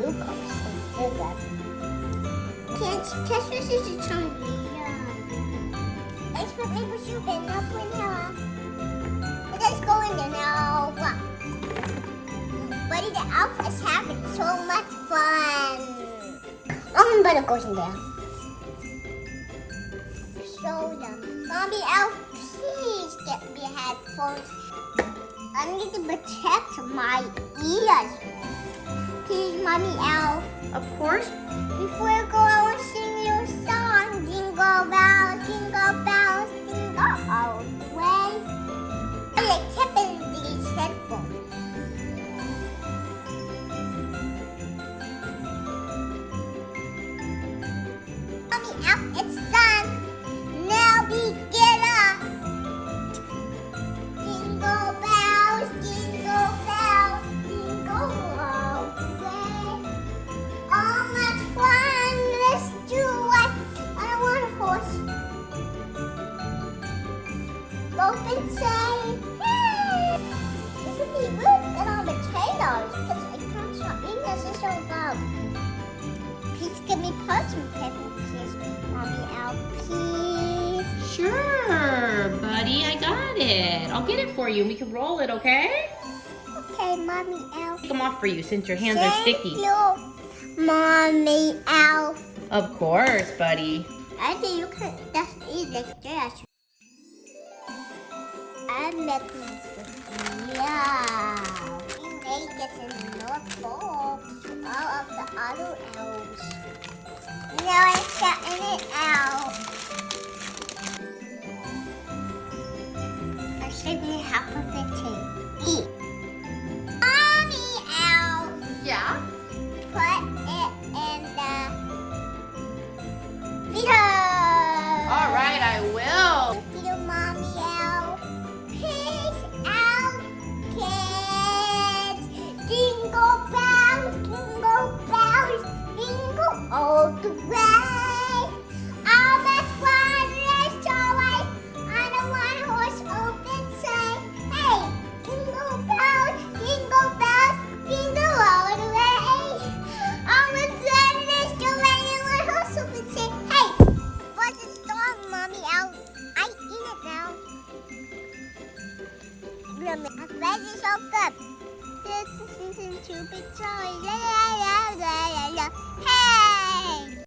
2 cups of sugar. Test this is a chunky. Let's put maple syrup in. Now put it on. Let's go in there now. Buddy, the elf is having so much fun. Almond butter goes in there. Show them. Mommy elf, please get me headphones. I need to protect my ears. Please, Mommy elf. Of course. Before I go, I want to sing you a song. Jingle bells, jingle all the way. I like tapping these headphones. Mommy elf, it's done. Now begin up. Jingle bells, jingle all the way. Oh, much fun! Let's do it. I don't want a horse. Go and say, hey! This would be really good on potatoes because I can't stop eating this. It's so good. Please give me parchment paper, please. Mommy elf, please. Sure, buddy. I got it. I'll get it for you. We can roll it, okay? Okay, Mommy elf. Take them off for you since your hands are sticky. Thank you, Mommy elf. Of course, buddy. I think you can just eat like this. I'm making this. Yeah. We made this in the North Pole. All of the other elves. Now I'm cutting it out. I'm saving half of it to eat. Mommy elf. Yeah? Put it in the freezer. All right, I will. Thank you, Mommy elf. Peace out, kids. Jingle bells, jingle all the way. All the fun is joy. I don't want horse open sleigh. Hey, jingle bells, jingle all the way. All the fun is joy. I want horse open sleigh. Hey, what's the storm, Mommy elf? I eat it now. My bread is so good. This is season 2 big joy. La la la la la la. Hey!